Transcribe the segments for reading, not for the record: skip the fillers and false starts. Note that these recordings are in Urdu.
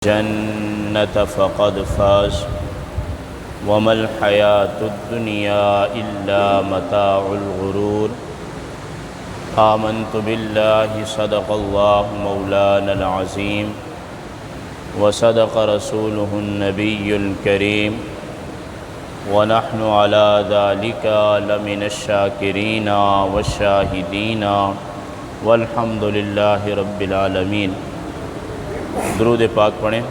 جنة فقد فاز وما الحياة الدنيا إلا متاع الغرور آمنت بالله صدق الله مولانا العظيم وصدق رسوله النبي الكريم ونحن على ذلك لمن الشاكرين والشاهدين والحمد لله رب العالمين۔ درود پاک پڑھیں۔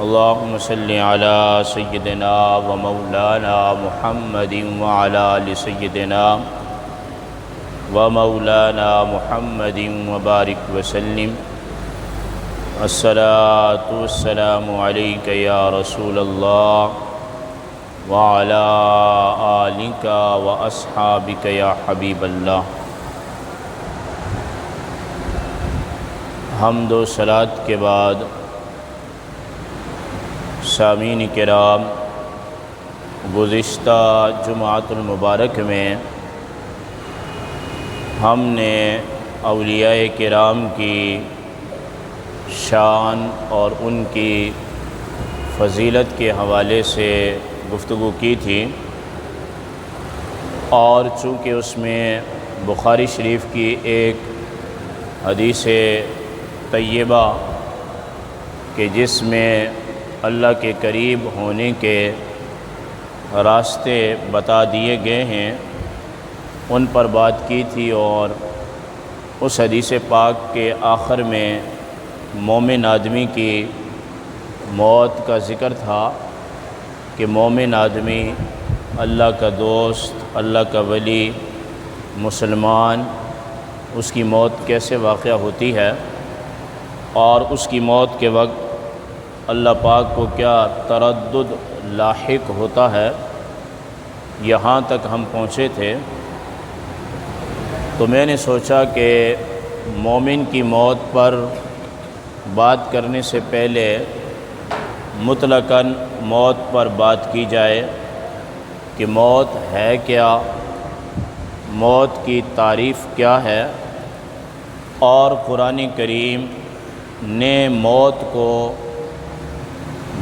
اللہم صلی علی سیدنا و مولانا محمد وعلی آل سیدنا و مولانا محمد وبارک وسلم۔ الصلاۃ والسلام علیک یا رسول اللہ وعلی آلک و اصحابک یا حبیب اللہ۔ حمد و صلوات کے بعد سامعین کرام، گزشتہ جمعۃ المبارک میں ہم نے اولیاء کرام کی شان اور ان کی فضیلت کے حوالے سے گفتگو کی تھی، اور چونکہ اس میں بخاری شریف کی ایک حدیث طیبہ کہ جس میں اللہ کے قریب ہونے کے راستے بتا دیے گئے ہیں، ان پر بات کی تھی، اور اس حدیث پاک کے آخر میں مومن آدمی کی موت کا ذکر تھا کہ مومن آدمی اللہ کا دوست، اللہ کا ولی، مسلمان، اس کی موت کیسے واقع ہوتی ہے، اور اس کی موت کے وقت اللہ پاک کو کیا تردد لاحق ہوتا ہے۔ یہاں تک ہم پہنچے تھے، تو میں نے سوچا کہ مومن کی موت پر بات کرنے سے پہلے مطلقاً موت پر بات کی جائے کہ موت ہے کیا، موت کی تعریف کیا ہے، اور قرآن کریم نے موت کو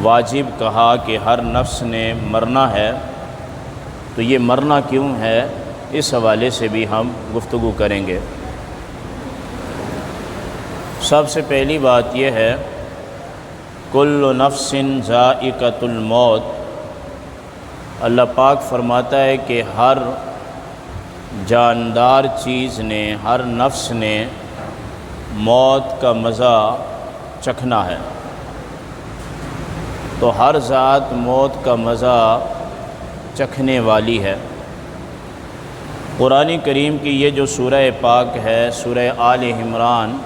واجب کہا کہ ہر نفس نے مرنا ہے، تو یہ مرنا کیوں ہے، اس حوالے سے بھی ہم گفتگو کریں گے۔ سب سے پہلی بات یہ ہے، کل نفس ذائقۃ الموت۔ اللہ پاک فرماتا ہے کہ ہر جاندار چیز نے، ہر نفس نے موت کا مزہ چکھنا ہے، تو ہر ذات موت کا مزہ چکھنے والی ہے۔ قرآن کریم کی یہ جو سورہ پاک ہے، سورہ آل عمران،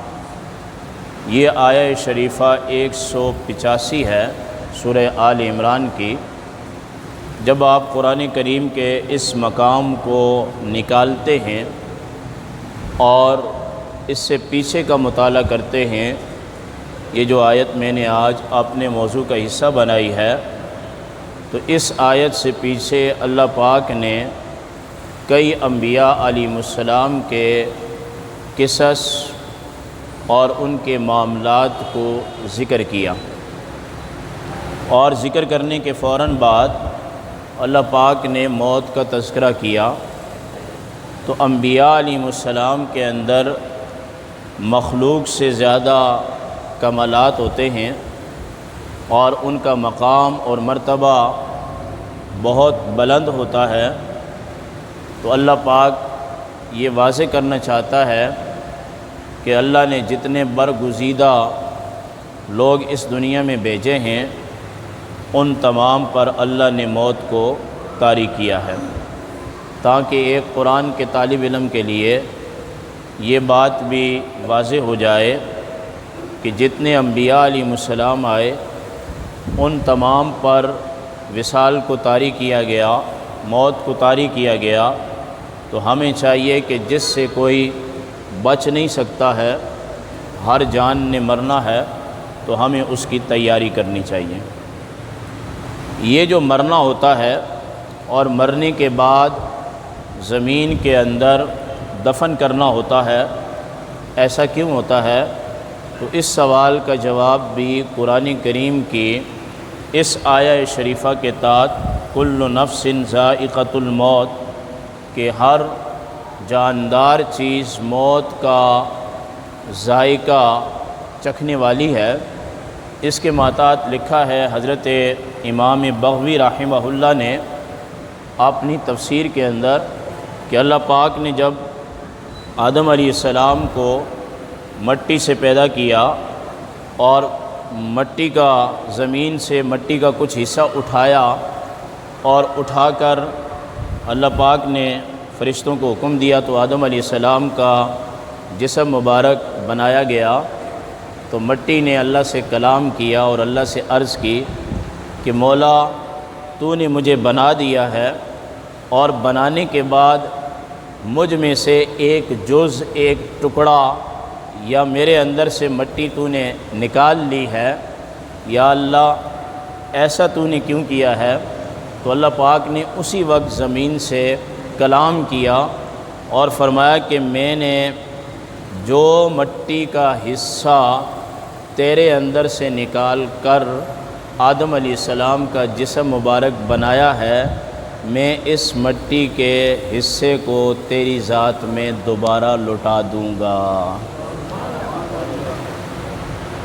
یہ آیہ شریفہ 185 ہے سورہ آل عمران کی۔ جب آپ قرآن کریم کے اس مقام کو نکالتے ہیں اور اس سے پیچھے کا مطالعہ کرتے ہیں، یہ جو آیت میں نے آج اپنے موضوع کا حصہ بنائی ہے، تو اس آیت سے پیچھے اللہ پاک نے کئی انبیاء علیہ السلام کے قصص اور ان کے معاملات کو ذکر کیا، اور ذکر کرنے کے فوراً بعد اللہ پاک نے موت کا تذکرہ کیا۔ تو انبیاء علیہ السلام کے اندر مخلوق سے زیادہ کمالات ہوتے ہیں، اور ان کا مقام اور مرتبہ بہت بلند ہوتا ہے۔ تو اللہ پاک یہ واضح کرنا چاہتا ہے کہ اللہ نے جتنے برگزیدہ لوگ اس دنیا میں بھیجے ہیں، ان تمام پر اللہ نے موت کو طاری کیا ہے، تاکہ ایک قرآن کے طالب علم کے لیے یہ بات بھی واضح ہو جائے کہ جتنے انبیاء علیہ السلام آئے، ان تمام پر وصال کو طاری کیا گیا، موت کو طاری کیا گیا۔ تو ہمیں چاہیے کہ جس سے کوئی بچ نہیں سکتا ہے، ہر جان نے مرنا ہے، تو ہمیں اس کی تیاری کرنی چاہیے۔ یہ جو مرنا ہوتا ہے، اور مرنے کے بعد زمین کے اندر دفن کرنا ہوتا ہے، ایسا کیوں ہوتا ہے؟ تو اس سوال کا جواب بھی قرآن کریم کی اس آیہ شریفہ کے تحت کل نفس ذائقۃ الموت کہ ہر جاندار چیز موت کا ذائقہ چکھنے والی ہے، اس کے ماتحت لکھا ہے حضرت امام بغوی رحمہ اللہ نے اپنی تفسیر کے اندر کہ اللہ پاک نے جب آدم علیہ السلام کو مٹی سے پیدا کیا اور مٹی کا زمین سے مٹی کا کچھ حصہ اٹھایا اور اٹھا کر اللہ پاک نے فرشتوں کو حکم دیا تو آدم علیہ السلام کا جسم مبارک بنایا گیا، تو مٹی نے اللہ سے کلام کیا اور اللہ سے عرض کی کہ مولا تو نے مجھے بنا دیا ہے اور بنانے کے بعد مجھ میں سے ایک جز ایک ٹکڑا یا میرے اندر سے مٹی تو نے نکال لی ہے، یا اللہ ایسا تو نے کیوں کیا ہے؟ تو اللہ پاک نے اسی وقت زمین سے کلام کیا اور فرمایا کہ میں نے جو مٹی کا حصہ تیرے اندر سے نکال کر آدم علیہ السلام کا جسم مبارک بنایا ہے، میں اس مٹی کے حصے کو تیری ذات میں دوبارہ لوٹا دوں گا۔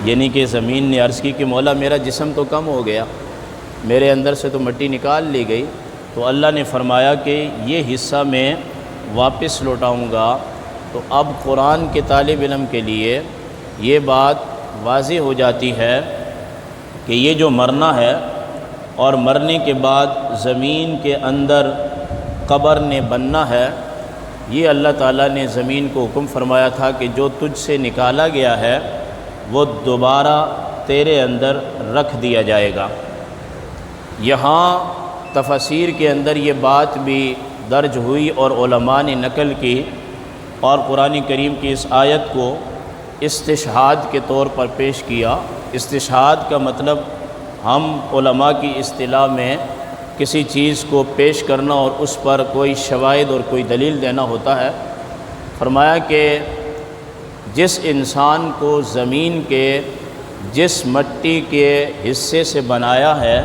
یعنی کہ زمین نے عرض کی کہ مولا میرا جسم تو کم ہو گیا، میرے اندر سے تو مٹی نکال لی گئی، تو اللہ نے فرمایا کہ یہ حصہ میں واپس لوٹاؤں گا۔ تو اب قرآن کے طالب علم کے لیے یہ بات واضح ہو جاتی ہے کہ یہ جو مرنا ہے اور مرنے کے بعد زمین کے اندر قبر نے بننا ہے، یہ اللہ تعالیٰ نے زمین کو حکم فرمایا تھا کہ جو تجھ سے نکالا گیا ہے وہ دوبارہ تیرے اندر رکھ دیا جائے گا۔ یہاں تفسیر کے اندر یہ بات بھی درج ہوئی اور علماء نے نقل کی اور قرآن کریم کی اس آیت کو استشہاد کے طور پر پیش کیا۔ استشہاد کا مطلب ہم علماء کی اصطلاح میں کسی چیز کو پیش کرنا اور اس پر کوئی شواہد اور کوئی دلیل دینا ہوتا ہے۔ فرمایا کہ جس انسان کو زمین کے جس مٹی کے حصے سے بنایا ہے،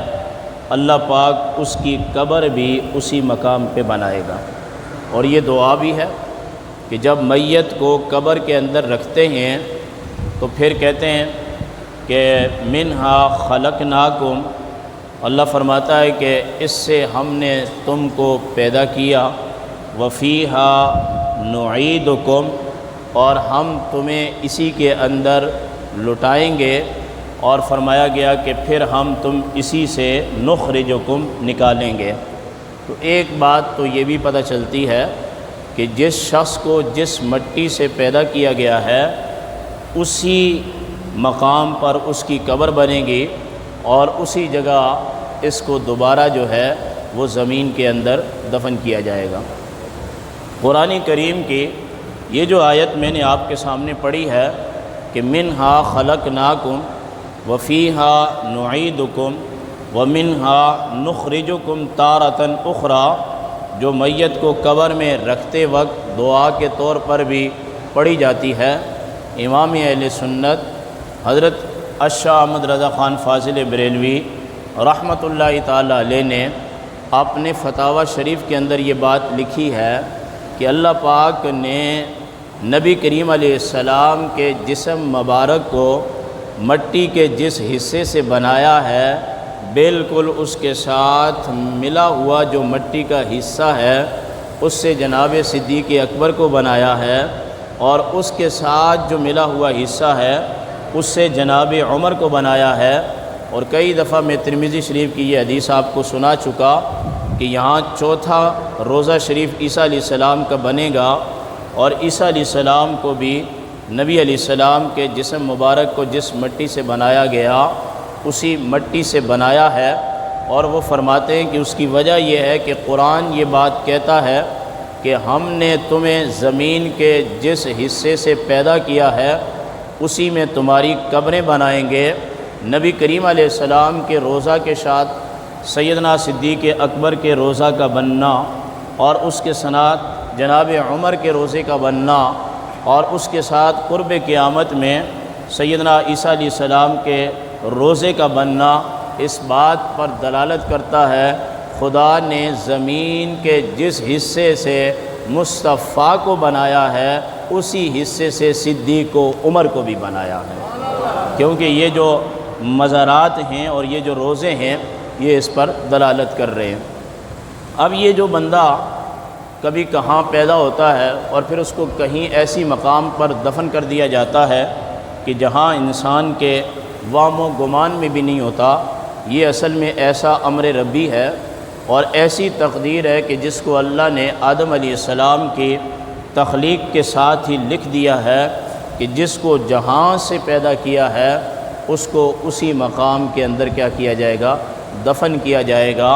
اللہ پاک اس کی قبر بھی اسی مقام پہ بنائے گا۔ اور یہ دعا بھی ہے کہ جب میت کو قبر کے اندر رکھتے ہیں تو پھر کہتے ہیں کہ منہا خلقناکم، اللہ فرماتا ہے کہ اس سے ہم نے تم کو پیدا کیا، وفیہا نعیدکم، اور ہم تمہیں اسی کے اندر لٹائیں گے، اور فرمایا گیا کہ پھر ہم تم اسی سے نخرجکم نکالیں گے۔ تو ایک بات تو یہ بھی پتہ چلتی ہے کہ جس شخص کو جس مٹی سے پیدا کیا گیا ہے اسی مقام پر اس کی قبر بنے گی اور اسی جگہ اس کو دوبارہ جو ہے وہ زمین کے اندر دفن کیا جائے گا۔ قرآن کریم کی یہ جو آیت میں نے آپ کے سامنے پڑھی ہے کہ منہا خلقناکم وفیہا نعیدکم ومنہا نخرجکم تارۃ اخری، جو میت کو قبر میں رکھتے وقت دعا کے طور پر بھی پڑھی جاتی ہے۔ امام اہل سنت حضرت الشاہ احمد رضا خان فاضل بریلوی رحمۃ اللہ تعالیٰ علیہ نے اپنے فتاوی شریف کے اندر یہ بات لکھی ہے کہ اللہ پاک نے نبی کریم علیہ السلام کے جسم مبارک کو مٹی کے جس حصے سے بنایا ہے بالکل اس کے ساتھ ملا ہوا جو مٹی کا حصہ ہے اس سے جناب صدیق اکبر کو بنایا ہے، اور اس کے ساتھ جو ملا ہوا حصہ ہے اس سے جناب عمر کو بنایا ہے۔ اور کئی دفعہ میں ترمذی شریف کی یہ حدیث آپ کو سنا چکا کہ یہاں چوتھا روزہ شریف عیسیٰ علیہ السلام کا بنے گا، اور عیسیٰ علیہ السلام کو بھی نبی علیہ السلام کے جسم مبارک کو جس مٹی سے بنایا گیا اسی مٹی سے بنایا ہے۔ اور وہ فرماتے ہیں کہ اس کی وجہ یہ ہے کہ قرآن یہ بات کہتا ہے کہ ہم نے تمہیں زمین کے جس حصے سے پیدا کیا ہے اسی میں تمہاری قبریں بنائیں گے۔ نبی کریم علیہ السلام کے روضہ کے ساتھ سیدنا صدیق اکبر کے روضہ کا بننا، اور اس کے ساتھ جناب عمر کے روضے کا بننا، اور اس کے ساتھ قرب قیامت میں سیدنا عیسیٰ علیہ السلام کے روزے کا بننا اس بات پر دلالت کرتا ہے خدا نے زمین کے جس حصے سے مصطفیٰ کو بنایا ہے اسی حصے سے صدیق و عمر کو بھی بنایا ہے، کیونکہ یہ جو مزارات ہیں اور یہ جو روزے ہیں یہ اس پر دلالت کر رہے ہیں۔ اب یہ جو بندہ کبھی کہاں پیدا ہوتا ہے اور پھر اس کو کہیں ایسی مقام پر دفن کر دیا جاتا ہے کہ جہاں انسان کے وہم و گمان میں بھی نہیں ہوتا، یہ اصل میں ایسا امر ربی ہے اور ایسی تقدیر ہے کہ جس کو اللہ نے آدم علیہ السلام کی تخلیق کے ساتھ ہی لکھ دیا ہے کہ جس کو جہاں سے پیدا کیا ہے اس کو اسی مقام کے اندر کیا کیا جائے گا، دفن کیا جائے گا۔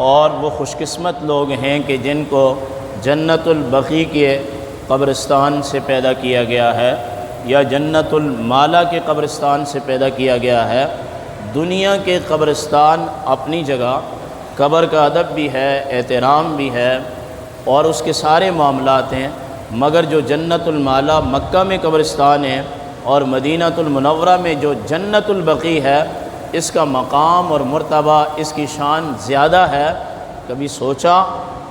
اور وہ خوش قسمت لوگ ہیں کہ جن کو جنت البقیع کے قبرستان سے پیدا کیا گیا ہے یا جنت المالا کے قبرستان سے پیدا کیا گیا ہے۔ دنیا کے قبرستان اپنی جگہ، قبر کا ادب بھی ہے، احترام بھی ہے اور اس کے سارے معاملات ہیں، مگر جو جنت المالا مکہ میں قبرستان ہے اور مدینۃ المنورہ میں جو جنت البقیع ہے، اس کا مقام اور مرتبہ، اس کی شان زیادہ ہے۔ کبھی سوچا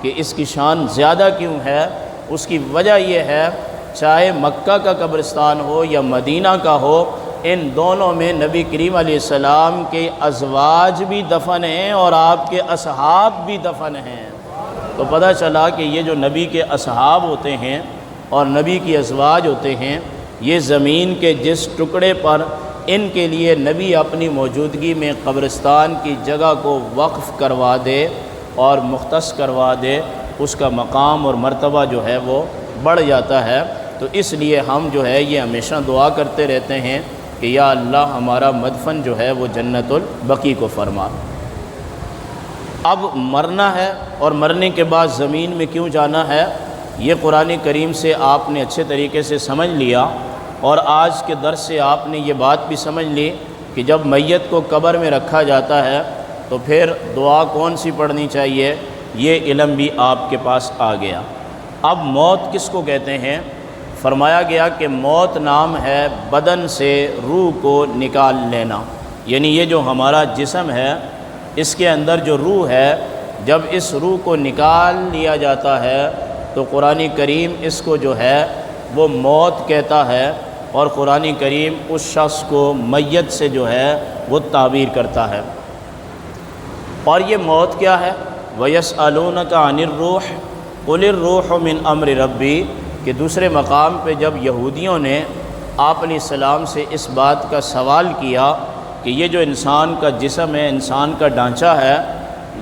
کہ اس کی شان زیادہ کیوں ہے؟ اس کی وجہ یہ ہے چاہے مکہ کا قبرستان ہو یا مدینہ کا ہو، ان دونوں میں نبی کریم علیہ السلام کے ازواج بھی دفن ہیں اور آپ کے اصحاب بھی دفن ہیں۔ تو پتہ چلا کہ یہ جو نبی کے اصحاب ہوتے ہیں اور نبی کی ازواج ہوتے ہیں، یہ زمین کے جس ٹکڑے پر ان کے لیے نبی اپنی موجودگی میں قبرستان کی جگہ کو وقف کروا دے اور مختص کروا دے، اس کا مقام اور مرتبہ جو ہے وہ بڑھ جاتا ہے۔ تو اس لیے ہم جو ہے یہ ہمیشہ دعا کرتے رہتے ہیں کہ یا اللہ ہمارا مدفن جو ہے وہ جنت البقیع کو فرما۔ اب مرنا ہے اور مرنے کے بعد زمین میں کیوں جانا ہے، یہ قرآن کریم سے آپ نے اچھے طریقے سے سمجھ لیا، اور آج کے درس سے آپ نے یہ بات بھی سمجھ لی کہ جب میت کو قبر میں رکھا جاتا ہے تو پھر دعا کون سی پڑھنی چاہیے، یہ علم بھی آپ کے پاس آ گیا۔ اب موت کس کو کہتے ہیں؟ فرمایا گیا کہ موت نام ہے بدن سے روح کو نکال لینا، یعنی یہ جو ہمارا جسم ہے اس کے اندر جو روح ہے، جب اس روح کو نکال لیا جاتا ہے تو قرآن کریم اس کو جو ہے وہ موت کہتا ہے، اور قرآن کریم اس شخص کو میت سے جو ہے وہ تعبیر کرتا ہے۔ اور یہ موت کیا ہے؟ وَيَسْأَلُونَكَ عَنِ الرُّوحِ قُلِ الرُّوحُ مِنْ أَمْرِ رَبِّي، کہ دوسرے مقام پہ جب یہودیوں نے آپ علیہ السلام سے اس بات کا سوال کیا کہ یہ جو انسان کا جسم ہے، انسان کا ڈھانچہ ہے،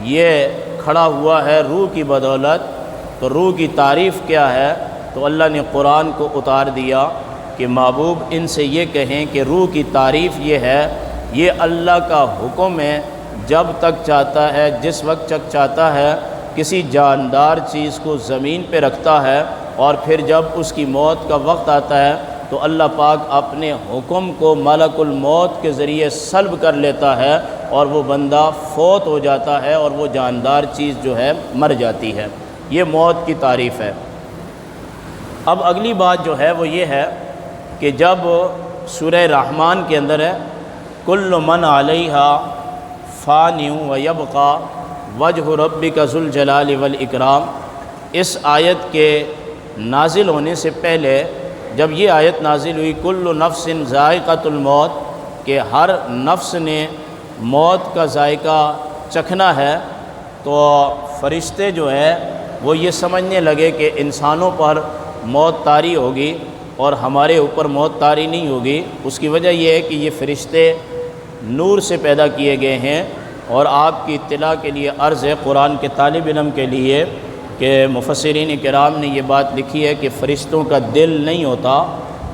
یہ کھڑا ہوا ہے روح کی بدولت، تو روح کی تعریف کیا ہے؟ تو اللہ نے قرآن کو اتار دیا کہ محبوب ان سے یہ کہیں کہ روح کی تعریف یہ ہے، یہ اللہ کا حکم ہے، جب تک چاہتا ہے، جس وقت تک چاہتا ہے کسی جاندار چیز کو زمین پہ رکھتا ہے، اور پھر جب اس کی موت کا وقت آتا ہے تو اللہ پاک اپنے حکم کو ملک الموت کے ذریعے سلب کر لیتا ہے اور وہ بندہ فوت ہو جاتا ہے اور وہ جاندار چیز جو ہے مر جاتی ہے۔ یہ موت کی تعریف ہے۔ اب اگلی بات جو ہے وہ یہ ہے کہ جب سورہ رحمان کے اندر ہے کل من علیہا فان ویبقی وجہ ربک ذو الجلال والاکرام، اس آیت کے نازل ہونے سے پہلے جب یہ آیت نازل ہوئی کل نفس ذائقۃ الموت، کہ ہر نفس نے موت کا ذائقہ چکھنا ہے، تو فرشتے جو ہے وہ یہ سمجھنے لگے کہ انسانوں پر موت طاری ہوگی اور ہمارے اوپر موت طاری نہیں ہوگی۔ اس کی وجہ یہ ہے کہ یہ فرشتے نور سے پیدا کیے گئے ہیں، اور آپ کی اطلاع کے لیے عرض ہے قرآن کے طالب علم کے لیے کہ مفسرین کرام نے یہ بات لکھی ہے کہ فرشتوں کا دل نہیں ہوتا،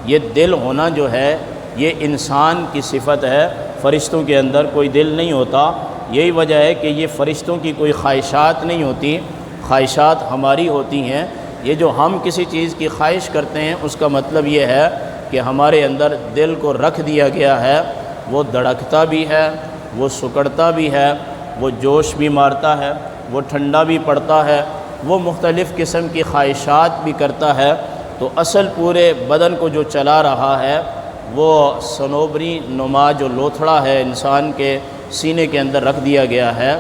یہ دل ہونا جو ہے یہ انسان کی صفت ہے، فرشتوں کے اندر کوئی دل نہیں ہوتا۔ یہی وجہ ہے کہ یہ فرشتوں کی کوئی خواہشات نہیں ہوتی، خواہشات ہماری ہوتی ہیں۔ یہ جو ہم کسی چیز کی خواہش کرتے ہیں اس کا مطلب یہ ہے کہ ہمارے اندر دل کو رکھ دیا گیا ہے، وہ دھڑکتا بھی ہے، وہ سکڑتا بھی ہے، وہ جوش بھی مارتا ہے، وہ ٹھنڈا بھی پڑتا ہے، وہ مختلف قسم کی خواہشات بھی کرتا ہے۔ تو اصل پورے بدن کو جو چلا رہا ہے وہ صنوبری نما جو لوتھڑا ہے انسان کے سینے کے اندر رکھ دیا گیا ہے،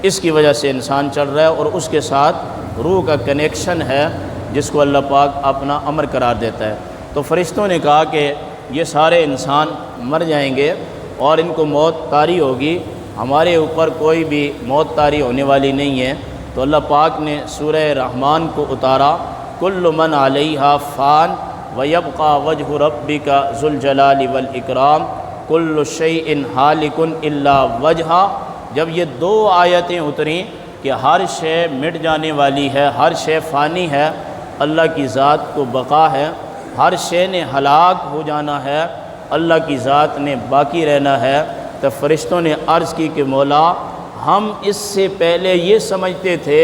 اس کی وجہ سے انسان چل رہا ہے، اور اس کے ساتھ روح کا کنیکشن ہے جس کو اللہ پاک اپنا امر قرار دیتا ہے۔ تو فرشتوں نے کہا کہ یہ سارے انسان مر جائیں گے اور ان کو موت طاری ہوگی، ہمارے اوپر کوئی بھی موت طاری ہونے والی نہیں ہے۔ تو اللہ پاک نے سورہ رحمان کو اتارا، کل من علیہا فان ویبقى وجہ ربک ذو الجلال والاکرام کل شیء ہالک الا وجہہ۔ جب یہ دو آیتیں اتریں کہ ہر شے مٹ جانے والی ہے، ہر شے فانی ہے، اللہ کی ذات کو بقا ہے، ہر شے نے ہلاک ہو جانا ہے، اللہ کی ذات نے باقی رہنا ہے، تو فرشتوں نے عرض کی کہ مولا ہم اس سے پہلے یہ سمجھتے تھے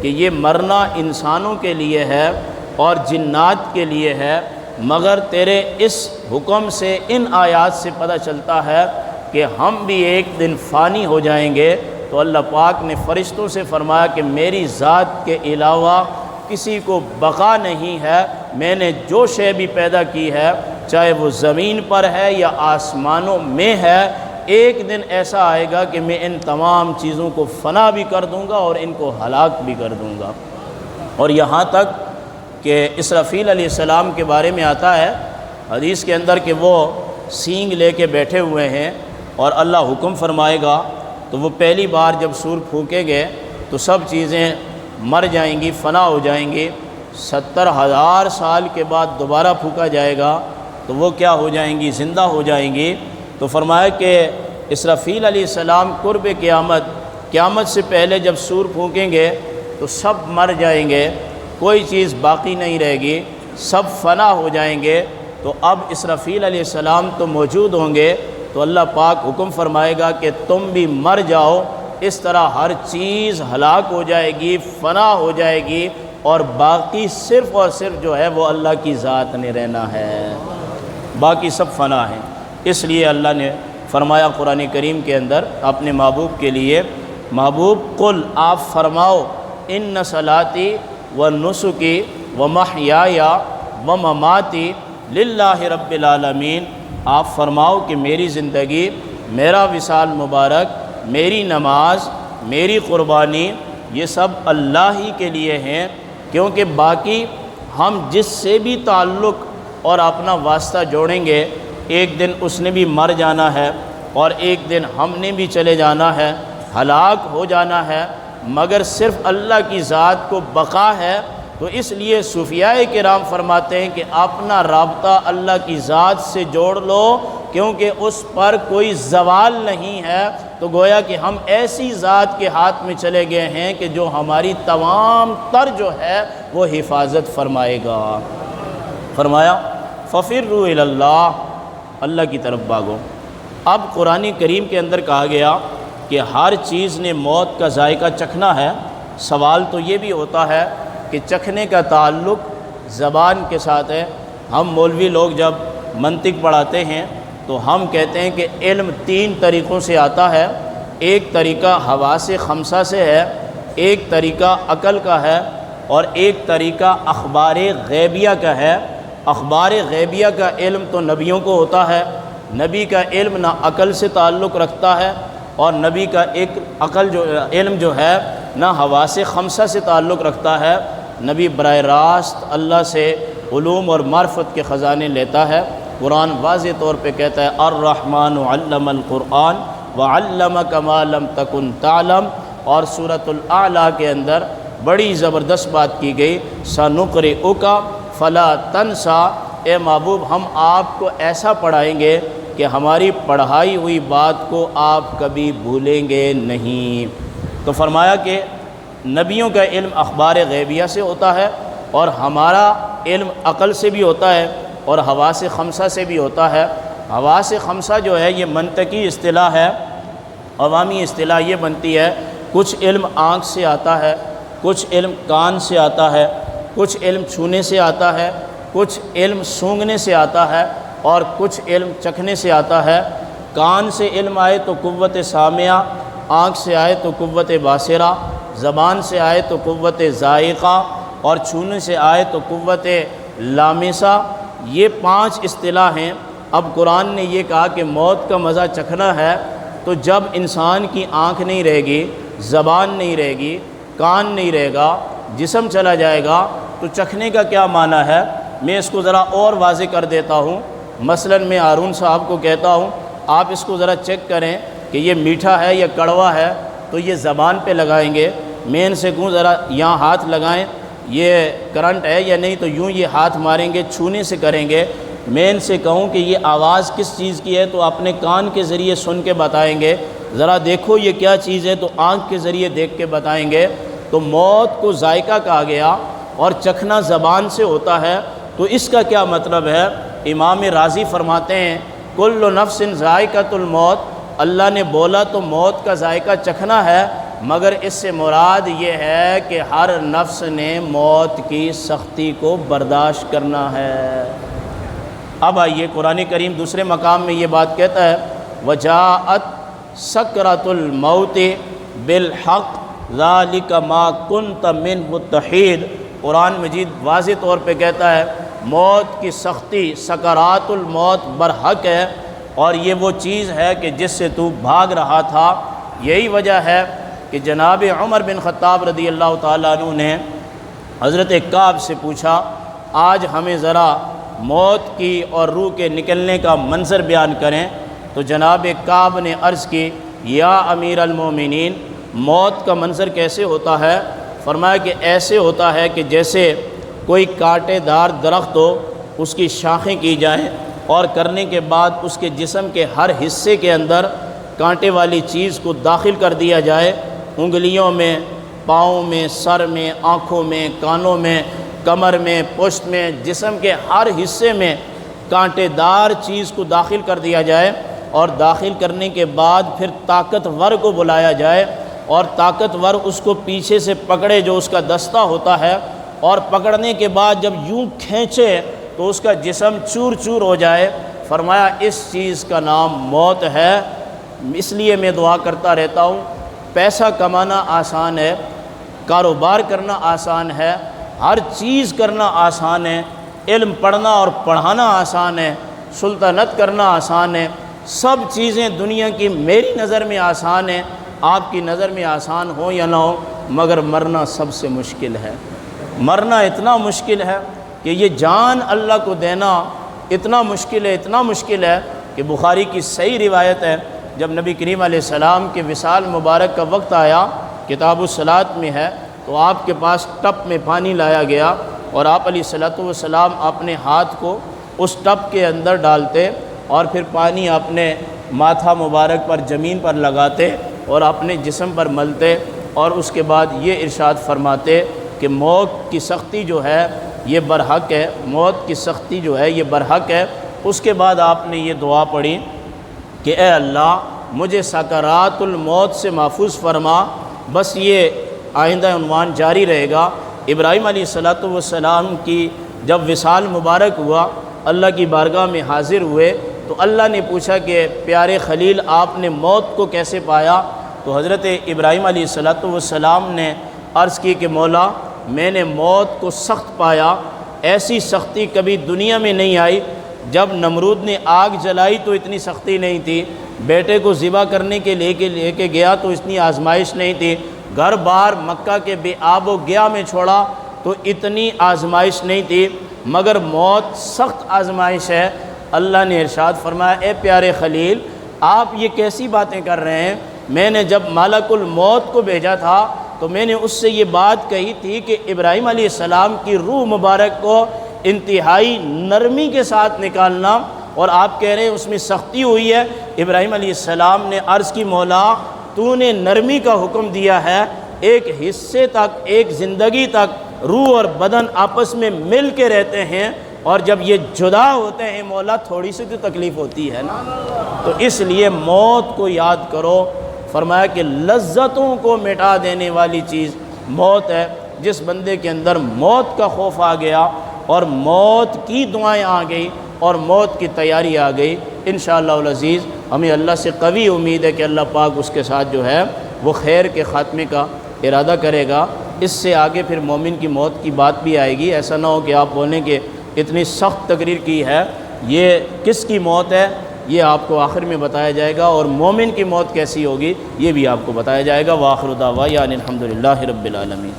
کہ یہ مرنا انسانوں کے لیے ہے اور جنات کے لیے ہے، مگر تیرے اس حکم سے ان آیات سے پتہ چلتا ہے کہ ہم بھی ایک دن فانی ہو جائیں گے۔ تو اللہ پاک نے فرشتوں سے فرمایا کہ میری ذات کے علاوہ کسی کو بقا نہیں ہے، میں نے جو شے بھی پیدا کی ہے چاہے وہ زمین پر ہے یا آسمانوں میں ہے، ایک دن ایسا آئے گا کہ میں ان تمام چیزوں کو فنا بھی کر دوں گا اور ان کو ہلاک بھی کر دوں گا۔ اور یہاں تک کہ اسرافیل علیہ السلام کے بارے میں آتا ہے حدیث کے اندر کہ وہ سینگ لے کے بیٹھے ہوئے ہیں اور اللہ حکم فرمائے گا تو وہ پہلی بار جب سور پھونکے گے تو سب چیزیں مر جائیں گی، فنا ہو جائیں گی۔ 70,000 سال کے بعد دوبارہ پھونکا جائے گا تو وہ کیا ہو جائیں گی؟ زندہ ہو جائیں گی۔ تو فرمایا کہ اسرافیل علیہ السلام قرب قیامت سے پہلے جب سور پھونکیں گے تو سب مر جائیں گے، کوئی چیز باقی نہیں رہے گی، سب فنا ہو جائیں گے۔ تو اب اسرافیل علیہ السلام تو موجود ہوں گے، تو اللہ پاک حکم فرمائے گا کہ تم بھی مر جاؤ۔ اس طرح ہر چیز ہلاک ہو جائے گی، فنا ہو جائے گی، اور باقی صرف اور صرف جو ہے وہ اللہ کی ذات نے رہنا ہے، باقی سب فنا ہیں۔ اس لیے اللہ نے فرمایا قرآن کریم کے اندر اپنے محبوب کے لیے، محبوب قل آپ فرماؤ ان صلاتی و نسکی و محیای و مماتی للہ رب العالمین، آپ فرماؤ کہ میری زندگی، میرا وصال مبارک، میری نماز، میری قربانی، یہ سب اللہ ہی کے لیے ہیں، کیونکہ باقی ہم جس سے بھی تعلق اور اپنا واسطہ جوڑیں گے ایک دن اس نے بھی مر جانا ہے اور ایک دن ہم نے بھی چلے جانا ہے، ہلاک ہو جانا ہے، مگر صرف اللہ کی ذات کو بقا ہے۔ تو اس لیے صوفیاء کرام فرماتے ہیں کہ اپنا رابطہ اللہ کی ذات سے جوڑ لو، کیونکہ اس پر کوئی زوال نہیں ہے۔ تو گویا کہ ہم ایسی ذات کے ہاتھ میں چلے گئے ہیں کہ جو ہماری تمام تر جو ہے وہ حفاظت فرمائے گا۔ فرمایا ففروا الی اللہ، اللہ کی طرف بھاگو۔ اب قرآن کریم کے اندر کہا گیا کہ ہر چیز نے موت کا ذائقہ چکھنا ہے۔ سوال تو یہ بھی ہوتا ہے کہ چکھنے کا تعلق زبان کے ساتھ ہے۔ ہم مولوی لوگ جب منطق پڑھاتے ہیں تو ہم کہتے ہیں کہ علم 3 طریقوں سے آتا ہے۔ ایک طریقہ حواس خمسہ سے ہے، ایک طریقہ عقل کا ہے، اور ایک طریقہ اخبار غیبیہ کا ہے۔ اخبار غیبیہ کا علم تو نبیوں کو ہوتا ہے، نبی کا علم نہ عقل سے تعلق رکھتا ہے، اور نبی کا ایک علم جو ہے نہ حواس خمسہ سے تعلق رکھتا ہے۔ نبی براہ راست اللہ سے علوم اور معرفت کے خزانے لیتا ہے۔ قرآن واضح طور پہ کہتا ہے الرحمن علم القرآن وعلمک ما لم تکن تعلم، اور سورۃ الاعلیٰ کے اندر بڑی زبردست بات کی گئی سنقرئک فلا تنسا، اے محبوب ہم آپ کو ایسا پڑھائیں گے کہ ہماری پڑھائی ہوئی بات کو آپ کبھی بھولیں گے نہیں۔ تو فرمایا کہ نبیوں کا علم اخبار غیبیہ سے ہوتا ہے، اور ہمارا علم عقل سے بھی ہوتا ہے اور حواس خمسہ سے بھی ہوتا ہے۔ حواس خمسہ جو ہے یہ منطقی اصطلاح ہے، عوامی اصطلاح یہ بنتی ہے کچھ علم آنکھ سے آتا ہے، کچھ علم کان سے آتا ہے، کچھ علم چھونے سے آتا ہے، کچھ علم سونگھنے سے آتا ہے، اور کچھ علم چکھنے سے آتا ہے۔ کان سے علم آئے تو قوت سامعہ، آنکھ سے آئے تو قوت باصرہ، زبان سے آئے تو قوت ذائقہ، اور چھونے سے آئے تو قوت لامسہ۔ یہ 5 اصطلاح ہیں اب قرآن نے یہ کہا کہ موت کا مزہ چکھنا ہے، تو جب انسان کی آنکھ نہیں رہے گی، زبان نہیں رہے گی، کان نہیں رہے گا، جسم چلا جائے گا، تو چکھنے کا کیا معنی ہے؟ میں اس کو ذرا اور واضح کر دیتا ہوں۔ مثلا میں ہارون صاحب کو کہتا ہوں آپ اس کو ذرا چیک کریں کہ یہ میٹھا ہے یا کڑوا ہے، تو یہ زبان پہ لگائیں گے۔ میں ان سے کہوں ذرا یہاں ہاتھ لگائیں، یہ کرنٹ ہے یا نہیں، تو یوں یہ ہاتھ ماریں گے، چھونے سے کریں گے۔ میں ان سے کہوں کہ یہ آواز کس چیز کی ہے، تو اپنے کان کے ذریعے سن کے بتائیں گے۔ ذرا دیکھو یہ کیا چیز ہے، تو آنکھ کے ذریعے دیکھ کے بتائیں گے۔ تو موت کو ذائقہ کہا گیا اور چکھنا زبان سے ہوتا ہے، تو اس کا کیا مطلب ہے؟ امام راضی فرماتے ہیں کل نفس ذائقۃ الموت، اللہ نے بولا تو موت کا ذائقہ چکھنا ہے، مگر اس سے مراد یہ ہے کہ ہر نفس نے موت کی سختی کو برداشت کرنا ہے۔ اب آئیے قرآن کریم دوسرے مقام میں یہ بات کہتا ہے وجاءت سکرۃ الموت بالحق ذالک ما کنت منہ تحید۔ قرآن مجید واضح طور پہ کہتا ہے موت کی سختی، سکرات الموت برحق ہے، اور یہ وہ چیز ہے کہ جس سے تو بھاگ رہا تھا۔ یہی وجہ ہے کہ جناب عمر بن خطاب رضی اللہ تعالیٰ عنہ نے حضرت کعب سے پوچھا آج ہمیں ذرا موت کی اور روح کے نکلنے کا منظر بیان کریں، تو جناب کعب نے عرض کی یا امیر المومنین موت کا منظر کیسے ہوتا ہے؟ فرمایا کہ ایسے ہوتا ہے کہ جیسے کوئی کانٹے دار درخت ہو، اس کی شاخیں کی جائیں اور کرنے کے بعد اس کے جسم کے ہر حصے کے اندر کانٹے والی چیز کو داخل کر دیا جائے، انگلیوں میں، پاؤں میں، سر میں، آنکھوں میں، کانوں میں، کمر میں، پشت میں، جسم کے ہر حصے میں کانٹے دار چیز کو داخل کر دیا جائے، اور داخل کرنے کے بعد پھر طاقتور کو بلایا جائے، اور طاقتور اس کو پیچھے سے پکڑے جو اس کا دستہ ہوتا ہے، اور پکڑنے کے بعد جب یوں کھینچے تو اس کا جسم چور چور ہو جائے۔ فرمایا اس چیز کا نام موت ہے۔ اس لیے میں دعا کرتا رہتا ہوں، پیسہ کمانا آسان ہے، کاروبار کرنا آسان ہے، ہر چیز کرنا آسان ہے، علم پڑھنا اور پڑھانا آسان ہے، سلطنت کرنا آسان ہے، سب چیزیں دنیا کی میری نظر میں آسان ہیں، آپ کی نظر میں آسان ہو یا نہ ہو، مگر مرنا سب سے مشکل ہے۔ مرنا اتنا مشکل ہے کہ یہ جان اللہ کو دینا اتنا مشکل ہے، اتنا مشکل ہے کہ بخاری کی صحیح روایت ہے جب نبی کریم علیہ السلام کے وصال مبارک کا وقت آیا، کتاب الصلاۃ میں ہے، تو آپ کے پاس ٹپ میں پانی لایا گیا، اور آپ علیہ الصلاۃ والسلام اپنے ہاتھ کو اس ٹپ کے اندر ڈالتے اور پھر پانی اپنے ماتھا مبارک پر زمین پر لگاتے اور اپنے جسم پر ملتے، اور اس کے بعد یہ ارشاد فرماتے کہ موت کی سختی جو ہے یہ برحق ہے، موت کی سختی جو ہے یہ برحق ہے۔ اس کے بعد آپ نے یہ دعا پڑھی کہ اے اللہ مجھے سکرات الموت سے محفوظ فرما۔ بس یہ آئندہ عنوان جاری رہے گا۔ ابراہیم علیہ السلام کی جب وصال مبارک ہوا، اللہ کی بارگاہ میں حاضر ہوئے، تو اللہ نے پوچھا کہ پیارے خلیل آپ نے موت کو کیسے پایا؟ تو حضرت ابراہیم علیہ السلام نے عرض کی کہ مولا میں نے موت کو سخت پایا، ایسی سختی کبھی دنیا میں نہیں آئی۔ جب نمرود نے آگ جلائی تو اتنی سختی نہیں تھی، بیٹے کو ذبح کرنے کے لے کے گیا تو اتنی آزمائش نہیں تھی، گھر بار مکہ کے بے آب و گیا میں چھوڑا تو اتنی آزمائش نہیں تھی، مگر موت سخت آزمائش ہے۔ اللہ نے ارشاد فرمایا اے پیارے خلیل آپ یہ کیسی باتیں کر رہے ہیں؟ میں نے جب ملک الموت کو بھیجا تھا تو میں نے اس سے یہ بات کہی تھی کہ ابراہیم علیہ السلام کی روح مبارک کو انتہائی نرمی کے ساتھ نکالنا، اور آپ کہہ رہے ہیں اس میں سختی ہوئی ہے۔ ابراہیم علیہ السلام نے عرض کی مولا تو نے نرمی کا حکم دیا ہے، ایک حصے تک، ایک زندگی تک روح اور بدن آپس میں مل کے رہتے ہیں، اور جب یہ جدا ہوتے ہیں مولا تھوڑی سی تو تکلیف ہوتی ہے نا، تو اس لیے موت کو یاد کرو۔ فرمایا کہ لذتوں کو مٹا دینے والی چیز موت ہے۔ جس بندے کے اندر موت کا خوف آ گیا اور موت کی دعائیں آ گئی اور موت کی تیاری آ گئی، انشاءاللہ العزیز ہمیں اللہ سے قوی امید ہے کہ اللہ پاک اس کے ساتھ جو ہے وہ خیر کے خاتمے کا ارادہ کرے گا۔ اس سے آگے پھر مومن کی موت کی بات بھی آئے گی، ایسا نہ ہو کہ آپ بولیں کہ اتنی سخت تقریر کی ہے یہ کس کی موت ہے یہ آپ کو آخر میں بتایا جائے گا، اور مومن کی موت کیسی ہوگی یہ بھی آپ کو بتایا جائے گا۔ وآخر دعوانا الحمدللہ رب العالمین۔